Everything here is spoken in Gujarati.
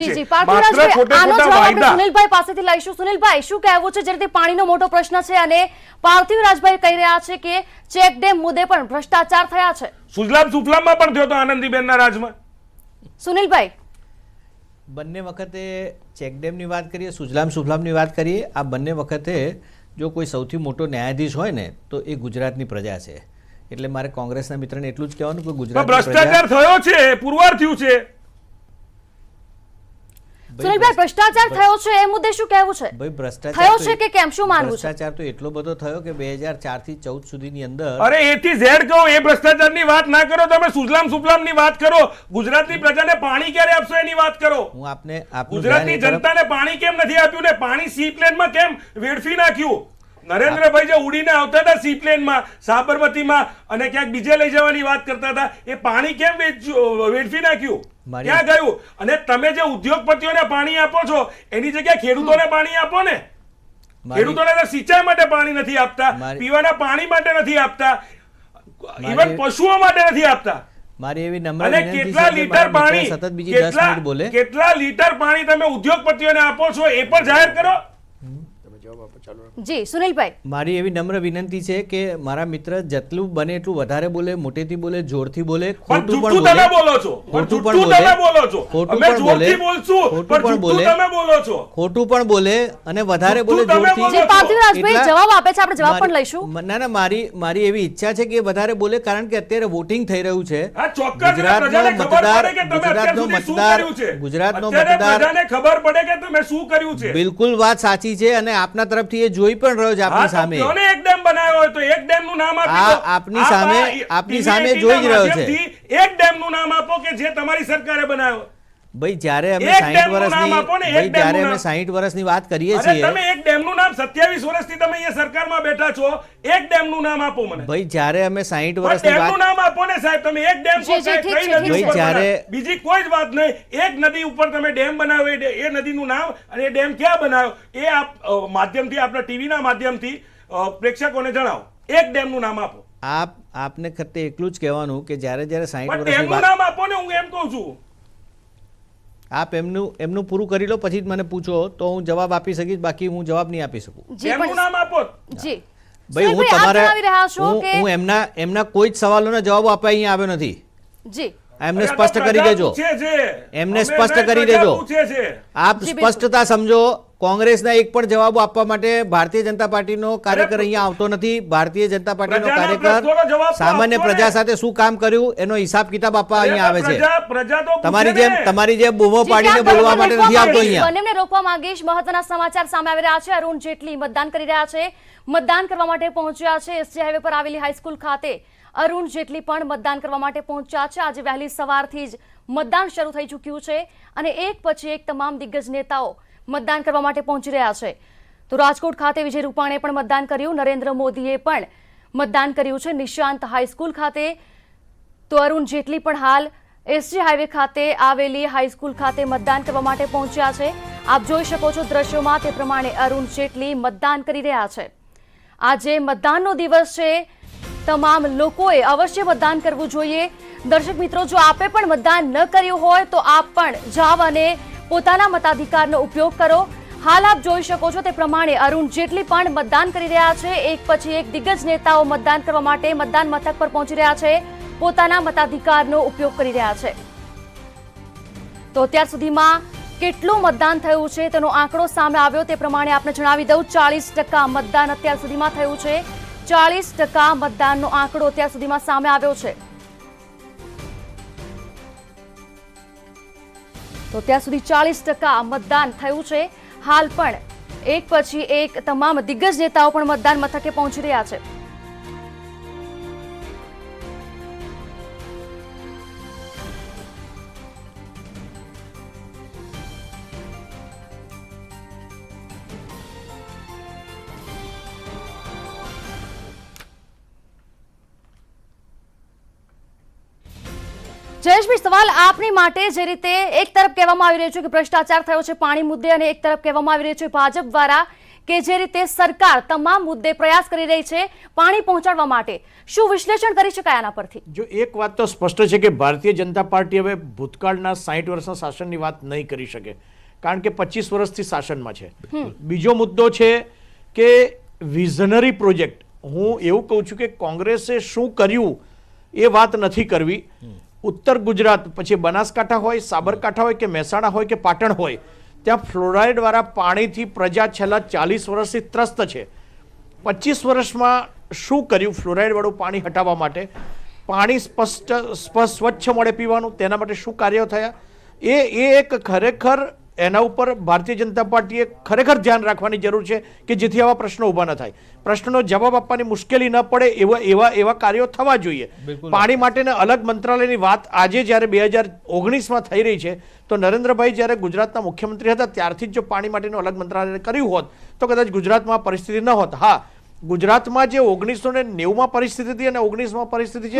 જી પાર્થિવરાજભાઈ, આનો જવાબ આપણે સુનિલભાઈ પાસેથી લઈશું. સુનિલભાઈ, શું કહેવું છે? જે રીતે પાણીનો મોટો પ્રશ્ન છે અને પાર્થિવરાજભાઈ કહી રહ્યા છે કે ચેક ડેમ મુદ્દે પણ ભ્રષ્ટાચાર થયા છે. સુજલામ સુફલામમાં પણ થયો તો આનંદીબેનના રાજમાં. સુનિલભાઈ, બંને વખતે ચેકડેમની વાત કરીએ, સુજલામ સુફલામની વાત કરીએ, આ બંને વખતે જો કોઈ સૌથી મોટો ન્યાયાધીશ હોય ને તો એ ગુજરાતની પ્રજા છે. એટલે મારે કોંગ્રેસના મિત્રને એટલું જ કહેવાનું કે ગુજરાતની ભ્રષ્ટાચાર થયો છે, પુરવાર થયું છે. સુનિલભાઈ, ભ્રષ્ટાચાર થયો છે એ મુદ્દે શું કહેવું છે? ભાઈ, ભ્રષ્ટાચાર થયો છે કે કેમ, શું માનવું છે? ભ્રષ્ટાચાર તો એટલો બધો થયો કે 2004 થી 14 સુધીની અંદર અરે એ થી ઝેડ કહો, એ ભ્રષ્ટાચારની વાત ના કરો. તમે સુજલામ સુફલામની વાત કરો. ગુજરાતની પ્રજાને પાણી ક્યારે આપશો એની વાત કરો. હું આપને ગુજરાતની જનતાને પાણી કેમ નથી આપ્યું ને પાણી સી પ્લેનમાં કેમ વેડફી નાખ્યું? નરેન્દ્રભાઈ જે ઉડીને આવતા હતા સી પ્લેનમાં, સાબરમતીમાં અને ક્યાંક બીજે લઈ જવાની વાત કરતા હતા, એ પાણી કેમ વેડફી નાખ્યું? ક્યાં ગયું? અને તમે જે ઉદ્યોગપતિઓને પાણી આપો છો એની જગ્યાએ ખેડૂતોને પાણી આપો ને. ખેડૂતોને સિંચાઈ માટે પાણી નથી આપતા, પીવાના પાણી માટે નથી આપતા, ઇવન પશુઓ માટે નથી આપતા. મારી એવી નમ્ર અને કેટલા લીટર પાણી, સતત બીજી 10 મિનિટ બોલે, કેટલા લીટર પાણી તમે ઉદ્યોગપતિઓને આપો છો એ પણ જાહેર કરો. જી સુનિલભાઈ, મારી એવી નમ્ર વિનંતી છે કે મારા મિત્ર જેટલું બને એટલું વધારે બોલે, મોટેથી બોલે, જોરથી બોલે, ખોટું પણ તમે બોલો છો, ખોટું પણ તમે બોલો છો, ખોટું અમે પણ બોલે, જોરથી બોલશું, પણ બોલે, તમે બોલો છો, ખોટું પણ બોલે અને વધારે બોલે, તમે જોરથી. બોલો જે પાર્થિવરાજભાઈ જવાબ આપે છે, આપણે જવાબ પણ લઈશું. ના મારી એવી ઈચ્છા છે કે વધારે બોલે, કારણ કે અત્યારે વોટિંગ થઈ રહ્યું છે. આ ચોક્કસ પ્રજાને ખબર પડે કે તમે અત્યાર સુધી શું કર્યું છે. ગુજરાતનો અત્યારે મતદાર પ્રજાને ખબર પડે કે તમે શું કર્યું છે. બિલકુલ વાત સાચી છે અને આપના તરફથી એ જોઈ પણ રહ્યો છે આપની સામે. કોને એક ડેમ બનાવ્યો હોય તો એક ડેમ નું નામ આપી દો. આપની સામે જોઈ જ રહ્યો છે. એક ડેમ નું નામ આપો કે જે તમારી સરકારે બનાવ્યો. ભાઈ, જ્યારે અમે 60 વર્ષની વાત કરીએ છીએ, તમે એક ડેમ નું નામ 27 વર્ષથી તમે અહીંયા સરકારમાં બેઠા છો, એક ડેમ નું નામ આપો મને. ભાઈ, જ્યારે અમે 60 વર્ષની વાત, નામ આપો ને સાહેબ. તમે એક ડેમ બીજી કોઈ જ વાત નહીં. એક નદી ઉપર તમે ડેમ બનાવ્યો, એ નદીનું નામ અને એ ડેમ ક્યાં બનાવ્યો એ આપ માધ્યમથી, આપણા ટીવીના માધ્યમથી પ્રેક્ષકોને જણાવો. એક ડેમ નું નામ આપો. આપને ખતે એટલું જ કહેવાનું કે જ્યારે 60 વર્ષની વાત, નામ આપો ને. હું એમ કહું છું, આપ એમનું પૂરું કરી લો, પછી મને પૂછો તો હું જવાબ આપી શકીશ, બાકી હું જવાબ નહીં આપી શકું. એમનું નામ આપો. જી ભાઈ, હું તમારે હું એમના કોઈ જ સવાલોના જવાબ આપવા અહીંયા આવ્યો નથી. જી, એમને સ્પષ્ટ કરી દેજો, એમને સ્પષ્ટ કરી દેજો. આપ સ્પષ્ટતા સમજો. કોંગ્રેસના એક પણ જવાબો આપવા માટે ભારતીય જનતા પાર્ટીનો કાર્યકર અહીંયા આવતો નથી. ભારતીય જનતા પાર્ટીનો કાર્યકર સામાન્ય પ્રજા સાથે શું કામ કર્યું એનો હિસાબ કિતાબ આપવા અહીંયા આવે છે. તમારી જેમ બૂમો પાડીને બોલવા માટે નથી આવતો અહીંયા. બંનેને રોકવા માંગીશ. મહત્વના સમાચાર સામે આવી રહ્યા છે. અરુણ જેટલી મતદાન કરી રહ્યા છે, મતદાન કરવા માટે પહોંચ્યા છે એસજી હાઈવે પર આવેલી હાઈસ્કૂલ ખાતે. અરુણ જેટલી પણ મતદાન કરવા માટે પહોંચ્યા છે. આજે વહેલી સવારથી જ મતદાન શરૂ થઈ ચૂક્યું છે અને એક પછી એક તમામ દિગ્ગજ નેતાઓ મતદાન કરવા માટે પહોંચી રહ્યા છે. તો રાજકોટ ખાતે વિજય રૂપાણીએ પણ મતદાન કર્યું, નરેન્દ્ર મોદીએ પણ મતદાન કર્યું છે નિશાંત હાઈસ્કૂલ ખાતે. તો અરુણ જેટલી પણ હાલ એસજી હાઈવે ખાતે આવેલી હાઈસ્કૂલ ખાતે મતદાન કરવા માટે પહોંચ્યા છે. આપ જોઈ શકો છો દ્રશ્યોમાં તે પ્રમાણે અરુણ જેટલી મતદાન કરી રહ્યા છે. આજે મતદાનનો દિવસ છે. તમામ લોકોએ અવશ્ય મતદાન કરવું જોઈએ. દર્શક મિત્રો, જો આપે પણ મતદાન ન કર્યું હોય તો આપ પણ જાવ અને પોતાના મતાધિકારનો ઉપયોગ કરો. હાલ આપ જોઈ શકો છો તે પ્રમાણે અરુણ જેટલી પણ મતદાન કરી રહ્યા છે. એક પછી એક દિગ્ગજ નેતાઓ મતદાન કરવા માટે મતદાન મથક પર પહોંચી રહ્યા છે, પોતાના મતાધિકારનો ઉપયોગ કરી રહ્યા છે. તો અત્યાર સુધીમાં કેટલું મતદાન થયું છે તેનો આંકડો સામે આવ્યો તે પ્રમાણે આપને જણાવી દઉં. 40% મતદાન અત્યાર સુધીમાં થયું છે. 40% મતદાનનો આંકડો અત્યાર સુધીમાં સામે આવ્યો છે. તો ત્યાં સુધી 40% મતદાન થયું છે. હાલ પણ એક પછી એક તમામ દિગ્ગજ નેતાઓ પણ મતદાન મથકે પહોંચી રહ્યા છે. જયેશભાઈ, સવાલ આપની માટે. જે રીતે એક તરફ કહેવામાં આવી રહ્યું છે કે ભ્રષ્ટાચાર થયો છે પાણી મુદ્દે અને એક તરફ કહેવામાં આવી રહ્યું છે ભાજપ દ્વારા કે જે રીતે સરકાર તમામ મુદ્દે પ્રયાસ કરી રહી છે પાણી પહોંચાડવા માટે, શું વિશ્લેષણ કરી શકાય આના પરથી? જો એક વાત તો સ્પષ્ટ છે કે ભારતીય જનતા પાર્ટી હવે ભૂતકાળના 60 વર્ષના શાસનની વાત નહીં કરી શકે, કારણ કે 25 વર્ષથી શાસનમાં છે. બીજો મુદ્દો છે કે વિઝનરી પ્રોજેક્ટ, હું એવું કહું છું કે કોંગ્રેસે શું કર્યું એ વાત નથી કરવી. ઉત્તર ગુજરાત, પછી બનાસકાંઠા હોય, સાબરકાંઠા હોય કે મહેસાણા હોય કે પાટણ હોય, ત્યાં ફ્લોરાઇડ વાળા પાણીથી પ્રજા છેલ્લા 40 વર્ષથી ત્રસ્ત છે. 25 વર્ષમાં શું કર્યું ફ્લોરાઇડ વાળું પાણી હટાવવા માટે? પાણી સ્વચ્છ મળે પીવાનું, તેના માટે શું કાર્યો થયા? એ એક ખરેખર એના ઉપર ભારતીય જનતા પાર્ટીએ ખરેખર ધ્યાન રાખવાની જરૂર છે કે જેથી આવા પ્રશ્નો ઊભા ન થાય, પ્રશ્નનો જવાબ આપવાની મુશ્કેલી ન પડે એવા કાર્યો થવા જોઈએ. પાણી માટેના અલગ મંત્રાલયની વાત આજે જ્યારે 2019માં થઈ રહી છે, તો નરેન્દ્રભાઈ જ્યારે ગુજરાતના મુખ્યમંત્રી હતા ત્યારથી જ જો પાણી માટેનું અલગ મંત્રાલય કર્યું હોત તો કદાચ ગુજરાતમાં પરિસ્થિતિ ન હોત. હા, ગુજરાતમાં જે 1990માં પરિસ્થિતિ હતી અને 19માં પરિસ્થિતિ છે